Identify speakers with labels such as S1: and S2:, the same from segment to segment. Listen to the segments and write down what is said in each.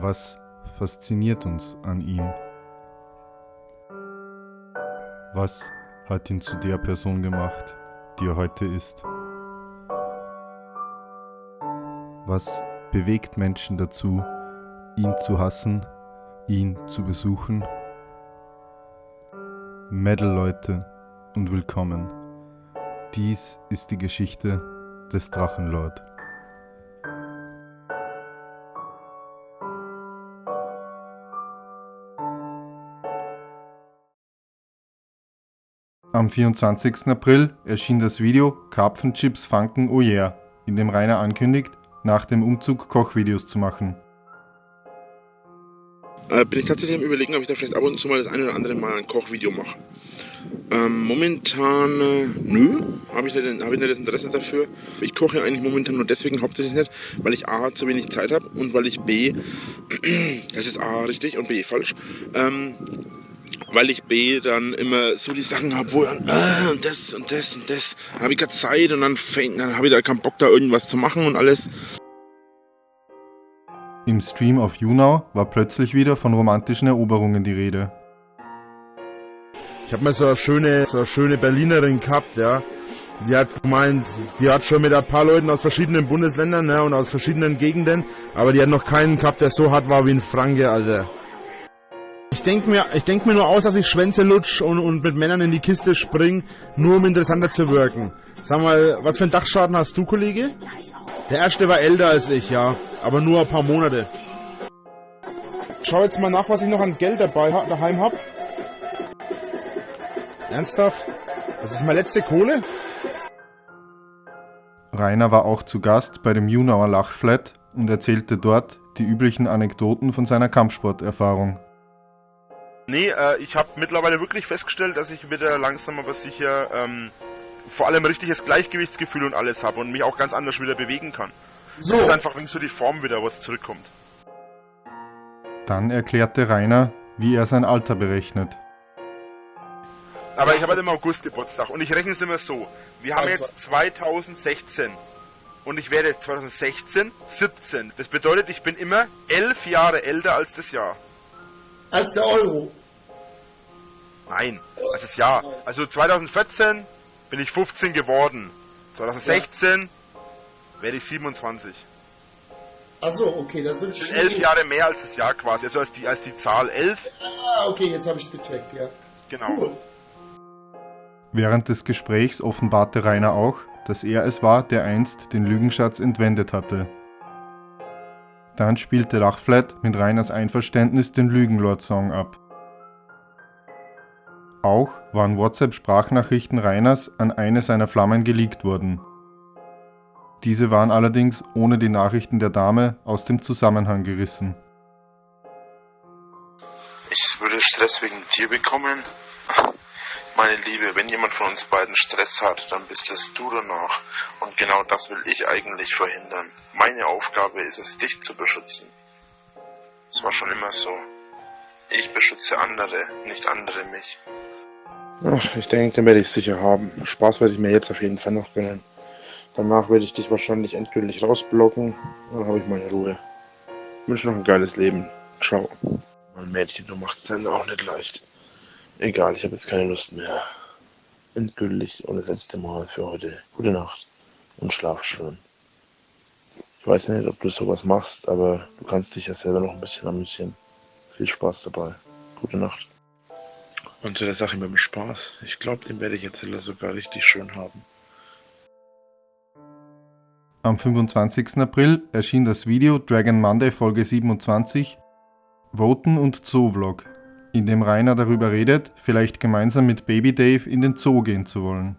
S1: Was fasziniert uns an ihm? Was hat ihn zu der Person gemacht, die er heute ist? Was bewegt Menschen dazu, ihn zu hassen, ihn zu besuchen? Metal-Leute und willkommen. Dies ist die Geschichte des Drachenlord. Am 24. April erschien das Video Karpfenchips Funken Oh Yeah, in dem Rainer ankündigt, nach dem Umzug Kochvideos zu machen.
S2: Bin ich tatsächlich am Überlegen, ob ich da vielleicht ab und zu mal das eine oder andere Mal ein Kochvideo mache. Momentan, nö, habe ich nicht das Interesse dafür. Ich koche eigentlich momentan nur deswegen hauptsächlich nicht, weil ich A, zu wenig Zeit habe und weil ich B, das ist A richtig und B falsch, weil ich B dann immer so die Sachen habe, wo dann und das und das und das, dann habe ich keine Zeit und dann habe ich da keinen Bock, da irgendwas zu machen und alles.
S1: Im Stream auf YouNow war plötzlich wieder von romantischen Eroberungen die Rede.
S3: Ich habe mal so eine schöne Berlinerin gehabt, ja. Die hat gemeint, die hat schon mit ein paar Leuten aus verschiedenen Bundesländern, ja, und aus verschiedenen Gegenden, aber die hat noch keinen gehabt, der so hart war wie ein Franke, Alter. Ich denk mir nur aus, dass ich Schwänze lutsch und mit Männern in die Kiste spring, nur um interessanter zu wirken. Sag mal, was für einen Dachschaden hast du, Kollege? Der erste war älter als ich, ja, aber nur ein paar Monate. Schau jetzt mal nach, was ich noch an Geld daheim hab. Ernsthaft? Das ist meine letzte Kohle?
S1: Rainer war auch zu Gast bei dem YouNower Lachflat und erzählte dort die üblichen Anekdoten von seiner Kampfsporterfahrung.
S3: Nee, ich habe mittlerweile wirklich festgestellt, dass ich wieder langsam aber sicher vor allem richtiges Gleichgewichtsgefühl und alles habe und mich auch ganz anders wieder bewegen kann. So. Das ist einfach, wenn so die Form wieder was zurückkommt.
S1: Dann erklärte Rainer, wie er sein Alter berechnet.
S3: Aber ich habe halt im August Geburtstag und ich rechne es immer so. Wir haben jetzt 2016 und ich werde jetzt 2016 17. Das bedeutet, ich bin immer 11 Jahre älter als das Jahr.
S4: Als der Euro?
S3: Nein, als das Jahr. Also 2014 bin ich 15 geworden. 2016 werde ich 27.
S4: Achso, okay, das sind schon
S3: 11 Jahre mehr als das Jahr quasi, also als die Zahl 11.
S4: Ah, okay, jetzt habe ich es gecheckt, ja.
S3: Genau.
S4: Cool.
S1: Während des Gesprächs offenbarte Rainer auch, dass er es war, der einst den Lügenschatz entwendet hatte. Dann spielte Lachflat mit Rainers Einverständnis den Lügenlord-Song ab. Auch waren WhatsApp-Sprachnachrichten Rainers an eine seiner Flammen geleakt worden. Diese waren allerdings ohne die Nachrichten der Dame aus dem Zusammenhang gerissen.
S2: Ich würde Stress wegen dir bekommen. Meine Liebe, wenn jemand von uns beiden Stress hat, dann bist es du danach. Und genau das will ich eigentlich verhindern. Meine Aufgabe ist es, dich zu beschützen. Es war schon immer so. Ich beschütze andere, nicht andere mich. Ach, ich denke, den werde ich sicher haben. Spaß werde ich mir jetzt auf jeden Fall noch gönnen. Danach werde ich dich wahrscheinlich endgültig rausblocken. Dann habe ich meine Ruhe. Ich wünsche noch ein geiles Leben. Ciao. Mein Mädchen, du machst es dann auch nicht leicht. Egal, ich habe jetzt keine Lust mehr. Endgültig und das letzte Mal für heute. Gute Nacht und schlaf schön. Ich weiß nicht, ob du sowas machst, aber du kannst dich ja selber noch ein bisschen amüsieren. Viel Spaß dabei. Gute Nacht. Und zu der Sache mit dem Spaß. Ich glaube, den werde ich jetzt sogar richtig schön haben.
S1: Am 25. April erschien das Video Dragon Monday Folge 27 Voten und Zoo-Vlog, in dem Rainer darüber redet, vielleicht gemeinsam mit Baby Dave in den Zoo gehen zu wollen.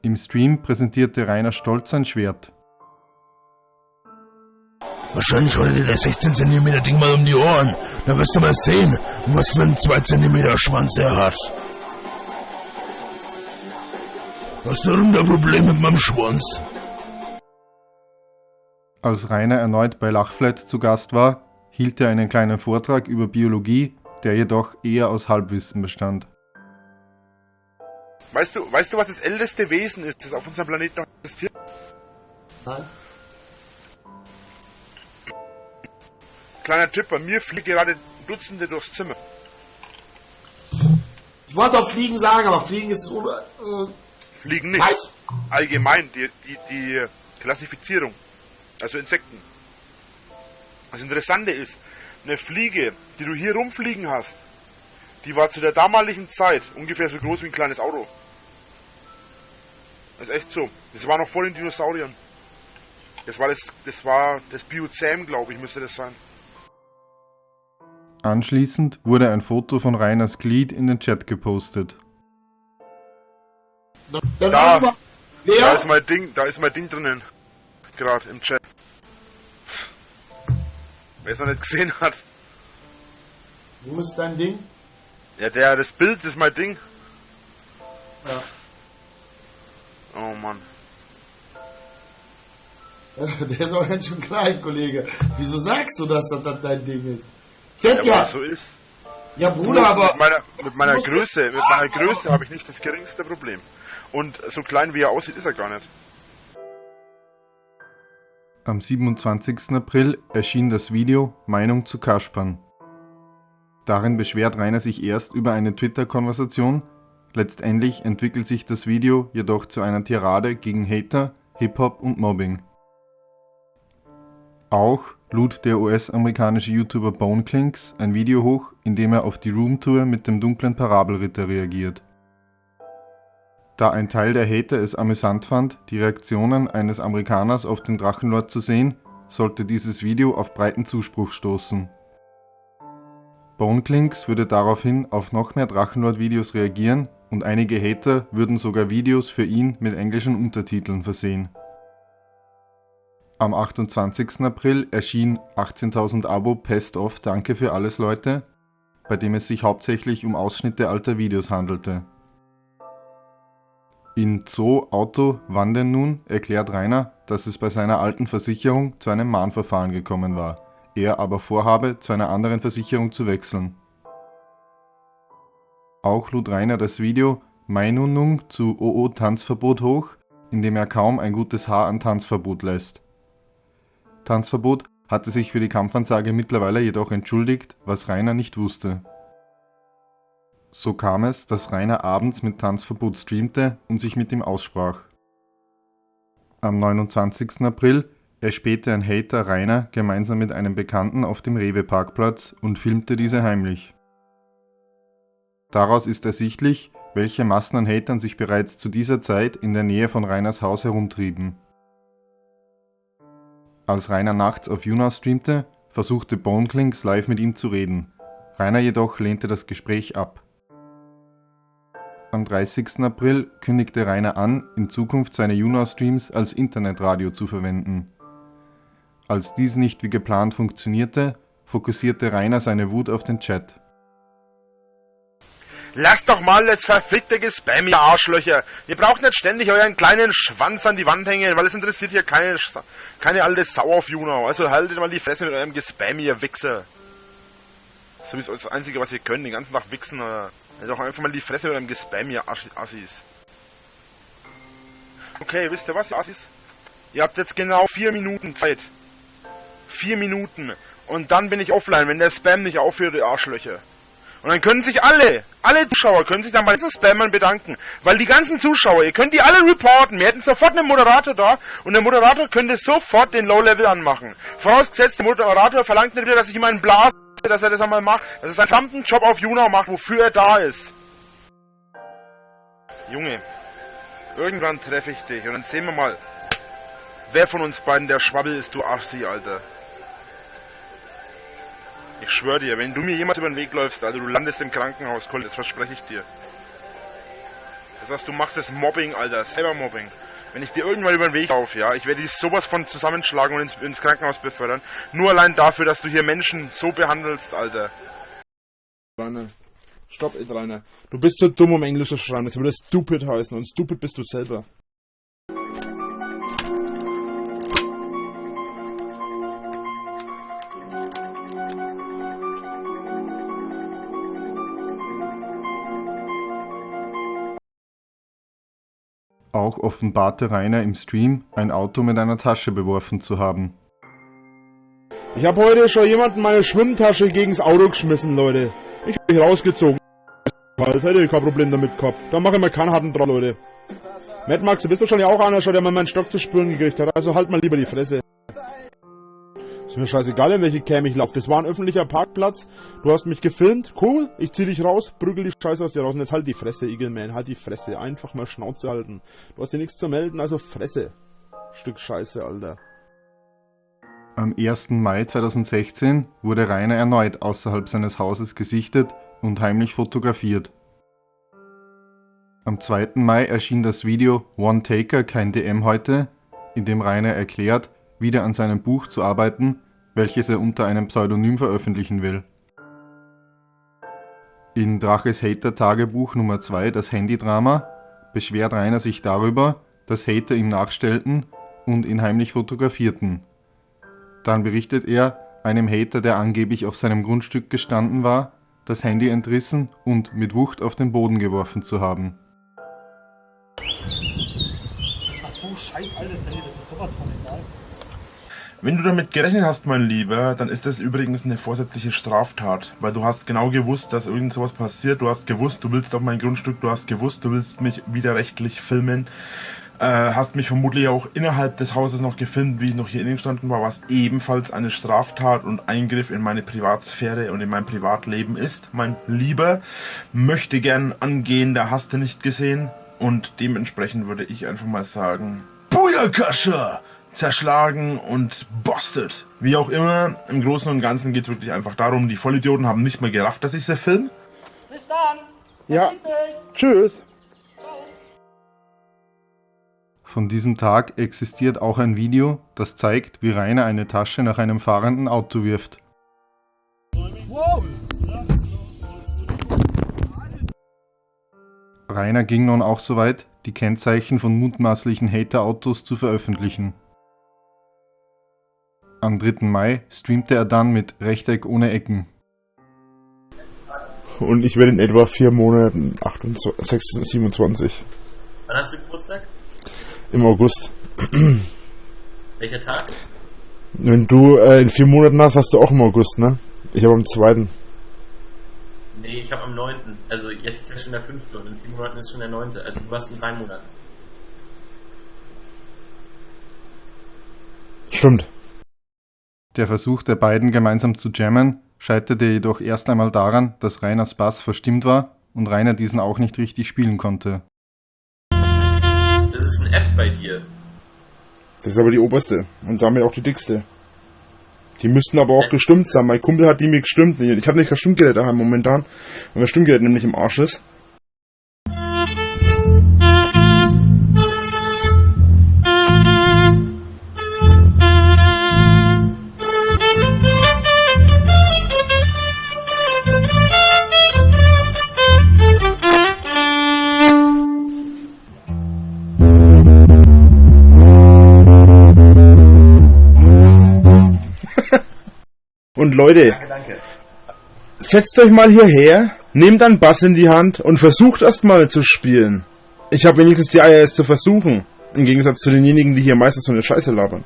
S1: Im Stream präsentierte Rainer stolz sein Schwert.
S5: Wahrscheinlich rollt dir das 16 cm Ding mal um die Ohren. Dann wirst du mal sehen, was für einen 2 cm Schwanz er hat. Hast du irgendein Problem mit meinem Schwanz?
S1: Als Rainer erneut bei Lachflat zu Gast war, hielt er einen kleinen Vortrag über Biologie, der jedoch eher aus Halbwissen bestand.
S3: Weißt du, was das älteste Wesen ist, das auf unserem Planeten noch existiert?
S4: Nein.
S3: kleiner Tipp, bei mir fliegen gerade Dutzende durchs Zimmer.
S4: Ich wollte auch Fliegen sagen, aber Fliegen ist
S3: Fliegen nicht.
S4: heiß.
S3: Allgemein, die Klassifizierung. Also Insekten. Das Interessante ist, eine Fliege, die du hier rumfliegen hast, die war zu der damaligen Zeit ungefähr so groß wie ein kleines Auto. Das ist echt so. Das war noch vor den Dinosauriern. Das war das Biozän, glaube ich, müsste das sein.
S1: Anschließend wurde ein Foto von Rainers Glied in den Chat gepostet.
S4: Dann
S3: Da,
S4: da
S3: da ist mein Ding drinnen. Gerade im Chat. Wer es noch nicht gesehen hat.
S4: Wo ist dein Ding?
S3: Ja, das Bild ist mein Ding.
S4: Ja.
S3: Oh Mann.
S4: Der ist auch ganz schön klein, Kollege. Wieso sagst du, dass das dein Ding ist? Ich
S3: Ja,
S4: hätte
S3: weil
S4: ja.
S3: das so ist.
S4: Ja, Bruder, aber.
S3: Mit meiner Größe habe ich nicht das geringste Problem. Und so klein wie er aussieht, ist er gar nicht.
S1: Am 27. April erschien das Video Meinung zu Kaspern. Darin beschwert Rainer sich erst über eine Twitter-Konversation, letztendlich entwickelt sich das Video jedoch zu einer Tirade gegen Hater, Hip-Hop und Mobbing. Auch lud der US-amerikanische YouTuber Boneklinks ein Video hoch, in dem er auf die Roomtour mit dem dunklen Parabelritter reagiert. Da ein Teil der Hater es amüsant fand, die Reaktionen eines Amerikaners auf den Drachenlord zu sehen, sollte dieses Video auf breiten Zuspruch stoßen. Boneklinks würde daraufhin auf noch mehr Drachenlord-Videos reagieren und einige Hater würden sogar Videos für ihn mit englischen Untertiteln versehen. Am 28. April erschien 18.000 Abo Pest Off Danke für alles Leute, bei dem es sich hauptsächlich um Ausschnitte alter Videos handelte. In Zoo Auto Wann denn nun erklärt Rainer, dass es bei seiner alten Versicherung zu einem Mahnverfahren gekommen war, er aber vorhabe, zu einer anderen Versicherung zu wechseln. Auch lud Rainer das Video Meinung zu OO Tanzverbot hoch, in dem er kaum ein gutes Haar an Tanzverbot lässt. Tanzverbot hatte sich für die Kampfansage mittlerweile jedoch entschuldigt, was Rainer nicht wusste. So kam es, dass Rainer abends mit Tanzverbot streamte und sich mit ihm aussprach. Am 29. April erspähte ein Hater Rainer gemeinsam mit einem Bekannten auf dem Rewe-Parkplatz und filmte diese heimlich. Daraus ist ersichtlich, welche Massen an Hatern sich bereits zu dieser Zeit in der Nähe von Rainers Haus herumtrieben. Als Rainer nachts auf YouNow streamte, versuchte Boneklinks live mit ihm zu reden. Rainer jedoch lehnte das Gespräch ab. Am 30. April kündigte Rainer an, in Zukunft seine YouNow-Streams als Internetradio zu verwenden. Als dies nicht wie geplant funktionierte, fokussierte Rainer seine Wut auf den Chat.
S3: Lasst doch mal das verfickte Gespam, ihr Arschlöcher. Ihr braucht nicht ständig euren kleinen Schwanz an die Wand hängen, weil es interessiert hier keine alte Sau auf YouNow. Also haltet mal die Fresse mit eurem Gespam, ihr Wichser. So ist das Einzige, was ihr könnt, den ganzen Tag wichsen, oder? Haltet doch einfach mal die Fresse mit eurem Gespam, ihr Assis. Okay, wisst ihr was, ihr Assis? Ihr habt jetzt genau 4 Minuten Zeit. 4 Minuten. Und dann bin ich offline, wenn der Spam nicht aufhört, ihr Arschlöcher. Und dann können sich alle Zuschauer können sich dann bei diesen Spammern bedanken. Weil die ganzen Zuschauer, ihr könnt die alle reporten. Wir hätten sofort einen Moderator da und der Moderator könnte sofort den Low-Level anmachen. Vorausgesetzt, der Moderator verlangt nicht wieder, dass ich ihm einen blase, dass er das einmal macht, dass er seinen verdammten Job auf YouNow macht, wofür er da ist. Junge, irgendwann treffe ich dich und dann sehen wir mal, wer von uns beiden der Schwabbel ist, du Assi, Alter. Ich schwör dir, wenn du mir jemals über den Weg läufst, Alter, du landest im Krankenhaus, Kollege, das verspreche ich dir. Das heißt, du machst das Mobbing, Alter, selber Mobbing. Wenn ich dir irgendwann über den Weg laufe, ja, ich werde dich sowas von zusammenschlagen und ins Krankenhaus befördern. Nur allein dafür, dass du hier Menschen so behandelst, Alter. Rainer, stopp, Rainer. Du bist zu dumm, um Englisch zu schreiben. Das würde stupid heißen und stupid bist du selber.
S1: Auch offenbarte Rainer im Stream, ein Auto mit einer Tasche beworfen zu haben.
S3: Ich habe heute schon jemanden meine Schwimmtasche gegens Auto geschmissen, Leute. Ich hab mich rausgezogen. Halt, hätte ich kein Problem damit gehabt. Da mache ich mir keinen harten Draht, Leute. Mad Max, du bist wahrscheinlich auch einer, der mal meinen Stock zu spüren gekriegt hat. Also halt mal lieber die Fresse. Ist mir scheißegal, in welche Cam ich laufe. Das war ein öffentlicher Parkplatz. Du hast mich gefilmt. Cool. Ich zieh dich raus, prügel die Scheiße aus dir raus. Und jetzt halt die Fresse, Eagleman. Halt die Fresse. Einfach mal Schnauze halten. Du hast dir nichts zu melden, also Fresse. Stück Scheiße, Alter.
S1: Am 1. Mai 2016 wurde Rainer erneut außerhalb seines Hauses gesichtet und heimlich fotografiert. Am 2. Mai erschien das Video One Taker, kein DM heute, in dem Rainer erklärt, wieder an seinem Buch zu arbeiten, welches er unter einem Pseudonym veröffentlichen will. In Draches Hater-Tagebuch Nummer 2, das Handydrama, beschwert Rainer sich darüber, dass Hater ihm nachstellten und ihn heimlich fotografierten. Dann berichtet er, einem Hater, der angeblich auf seinem Grundstück gestanden war, das Handy entrissen und mit Wucht auf den Boden geworfen zu haben.
S6: Das war so scheiß altes Handy, das ist sowas von egal.
S7: Wenn du damit gerechnet hast, mein Lieber, dann ist das übrigens eine vorsätzliche Straftat, weil du hast genau gewusst, dass irgend sowas passiert, du hast gewusst, du willst auf mein Grundstück, du hast gewusst, du willst mich widerrechtlich filmen, hast mich vermutlich auch innerhalb des Hauses noch gefilmt, wie ich noch hier innen gestanden war, was ebenfalls eine Straftat und Eingriff in meine Privatsphäre und in mein Privatleben ist. Mein Lieber, möchte gern angehender hast du nicht gesehen und dementsprechend würde ich einfach mal sagen, Booyakasha! Zerschlagen und busted. Wie auch immer, im Großen und Ganzen geht es wirklich einfach darum, die Vollidioten haben nicht mehr gerafft, dass ich sie film.
S6: Bis dann!
S3: Ja, tschüss.
S1: Von diesem Tag existiert auch ein Video, das zeigt, wie Rainer eine Tasche nach einem fahrenden Auto wirft. Rainer ging nun auch so weit, die Kennzeichen von mutmaßlichen Hater-Autos zu veröffentlichen. Am 3. Mai streamte er dann mit Rechteck ohne Ecken.
S3: Und ich werde in etwa 4 Monaten 27.
S8: Wann hast du Geburtstag?
S3: Im August.
S8: Welcher Tag?
S3: Wenn du in 4 Monaten hast du auch im August, ne? Ich habe am 2.
S8: Nee, ich habe am 9. Also jetzt ist ja schon der 5. und in 4 Monaten ist schon der 9. Also du warst in 3 Monaten.
S3: Stimmt.
S1: Der Versuch der beiden gemeinsam zu jammen scheiterte jedoch erst einmal daran, dass Rainers Bass verstimmt war und Rainer diesen auch nicht richtig spielen konnte.
S8: Das ist ein F bei dir.
S3: Das ist aber die oberste und damit auch die dickste. Die müssten aber auch gestimmt sein. Mein Kumpel hat die mir gestimmt. Ich habe nicht kein Stimmgerät daheim momentan, weil mein Stimmgerät nämlich im Arsch ist. Und Leute,
S8: Danke.
S3: setzt euch mal hierher, nehmt einen Bass in die Hand und versucht erst mal zu spielen. Ich habe wenigstens die Eier, es zu versuchen. Im Gegensatz zu denjenigen, die hier meistens so eine Scheiße labern.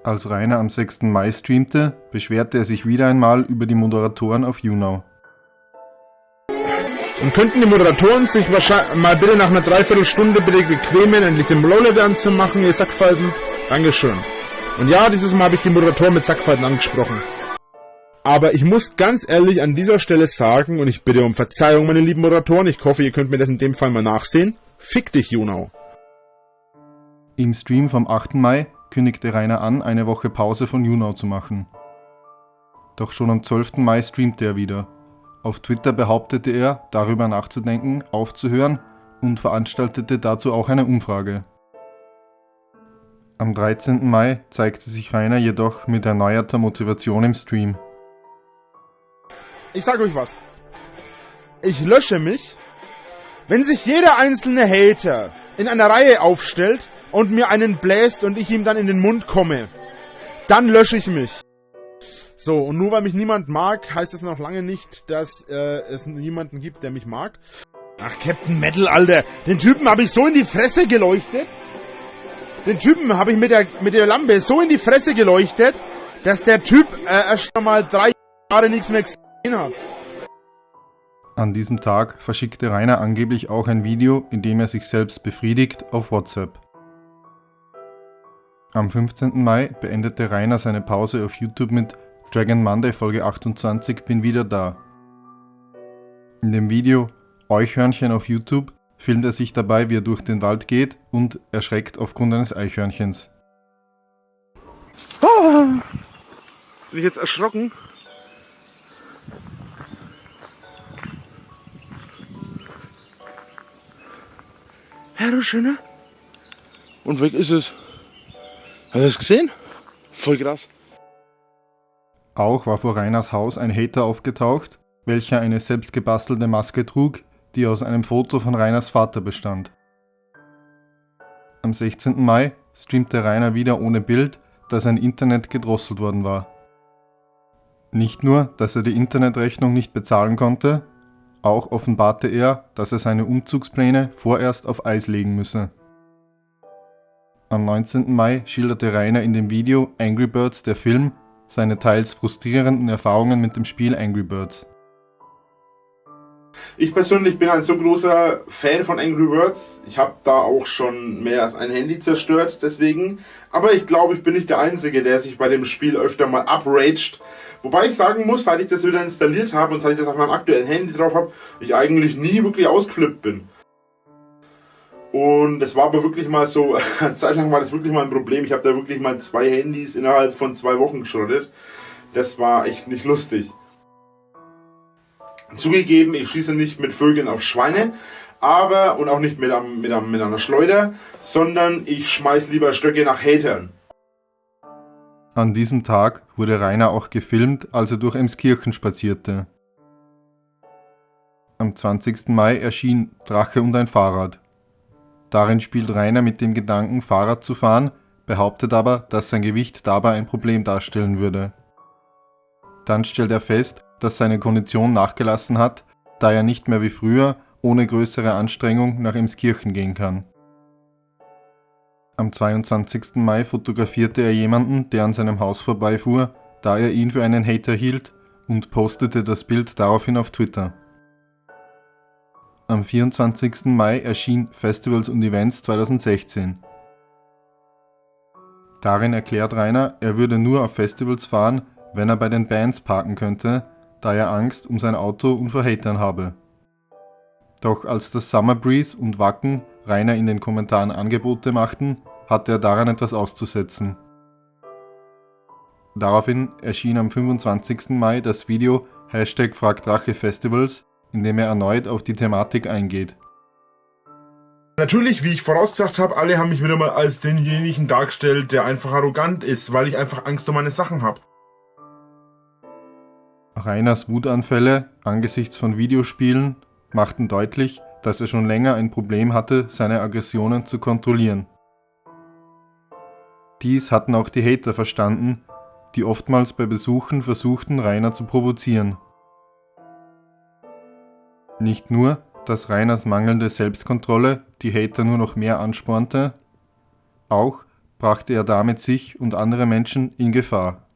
S1: Als Rainer am 6. Mai streamte, beschwerte er sich wieder einmal über die Moderatoren auf YouNow.
S3: Und könnten die Moderatoren sich wahrscheinlich mal bitte nach einer Dreiviertelstunde bitte bequemen, endlich den Roller anzumachen, ihr Sackfalten? Dankeschön. Und ja, dieses Mal habe ich die Moderatoren mit Sackfalten angesprochen. Aber ich muss ganz ehrlich an dieser Stelle sagen, und ich bitte um Verzeihung, meine lieben Moderatoren, ich hoffe, ihr könnt mir das in dem Fall mal nachsehen. Fick dich, YouNow.
S1: Im Stream vom 8. Mai kündigte Rainer an, eine Woche Pause von YouNow zu machen. Doch schon am 12. Mai streamte er wieder. Auf Twitter behauptete er, darüber nachzudenken, aufzuhören und veranstaltete dazu auch eine Umfrage. Am 13. Mai zeigte sich Rainer jedoch mit erneuerter Motivation im Stream.
S3: Ich sage euch was. Ich lösche mich, wenn sich jeder einzelne Hater in einer Reihe aufstellt und mir einen bläst und ich ihm dann in den Mund komme. Dann lösche ich mich. So, und nur weil mich niemand mag, heißt das noch lange nicht, dass es niemanden gibt, der mich mag. Ach, Captain Metal, Alter. Den Typen habe ich so in die Fresse geleuchtet. Den Typen habe ich mit der Lampe so in die Fresse geleuchtet, dass der Typ erst einmal 3 Jahre nichts mehr gesehen hat.
S1: An diesem Tag verschickte Rainer angeblich auch ein Video, in dem er sich selbst befriedigt, auf WhatsApp. Am 15. Mai beendete Rainer seine Pause auf YouTube mit Dragon Monday Folge 28 Bin wieder da. In dem Video Eichhörnchen auf YouTube filmt er sich dabei, wie er durch den Wald geht und erschreckt aufgrund eines Eichhörnchens.
S3: Bin ich jetzt erschrocken? Ja, du Schöner. Und weg ist es. Hast du es gesehen? Voll krass.
S1: Auch war vor Rainers Haus ein Hater aufgetaucht, welcher eine selbstgebastelte Maske trug, die aus einem Foto von Rainers Vater bestand. Am 16. Mai streamte Rainer wieder ohne Bild, da sein Internet gedrosselt worden war. Nicht nur, dass er die Internetrechnung nicht bezahlen konnte, auch offenbarte er, dass er seine Umzugspläne vorerst auf Eis legen müsse. Am 19. Mai schilderte Rainer in dem Video Angry Birds, der Film, seine teils frustrierenden Erfahrungen mit dem Spiel Angry Birds.
S7: Ich persönlich bin ein so großer Fan von Angry Birds. Ich habe da auch schon mehr als ein Handy zerstört, deswegen. Aber ich glaube, ich bin nicht der Einzige, der sich bei dem Spiel öfter mal upraged. Wobei ich sagen muss, seit ich das wieder installiert habe und seit ich das auf meinem aktuellen Handy drauf habe, ich eigentlich nie wirklich ausgeflippt bin. Und es war aber wirklich mal so, eine Zeit lang war das wirklich mal ein Problem. Ich habe da wirklich mal 2 Handys innerhalb von 2 Wochen geschrottet. Das war echt nicht lustig. Zugegeben, ich schieße nicht mit Vögeln auf Schweine, aber und auch nicht mit einer Schleuder, sondern ich schmeiß lieber Stöcke nach Hatern.
S1: An diesem Tag wurde Rainer auch gefilmt, als er durch Emskirchen spazierte. Am 20. Mai erschien Drache und ein Fahrrad. Darin spielt Rainer mit dem Gedanken, Fahrrad zu fahren, behauptet aber, dass sein Gewicht dabei ein Problem darstellen würde. Dann stellt er fest, dass seine Kondition nachgelassen hat, da er nicht mehr wie früher ohne größere Anstrengung nach Emskirchen gehen kann. Am 22. Mai fotografierte er jemanden, der an seinem Haus vorbeifuhr, da er ihn für einen Hater hielt, und postete das Bild daraufhin auf Twitter. Am 24. Mai erschien Festivals und Events 2016. Darin erklärt Rainer, er würde nur auf Festivals fahren, wenn er bei den Bands parken könnte, da er Angst um sein Auto und vor Hatern habe. Doch als das Summer Breeze und Wacken Rainer in den Kommentaren Angebote machten, hatte er daran etwas auszusetzen. Daraufhin erschien am 25. Mai das Video #FragDracheFestivals, in dem er erneut auf die Thematik eingeht.
S7: Natürlich, wie ich vorausgesagt habe, alle haben mich wieder mal als denjenigen dargestellt, der einfach arrogant ist, weil ich einfach Angst um meine Sachen habe.
S1: Rainers Wutanfälle angesichts von Videospielen machten deutlich, dass er schon länger ein Problem hatte, seine Aggressionen zu kontrollieren. Dies hatten auch die Hater verstanden, die oftmals bei Besuchen versuchten, Rainer zu provozieren. Nicht nur, dass Rainers mangelnde Selbstkontrolle die Hater nur noch mehr anspornte, auch brachte er damit sich und andere Menschen in Gefahr.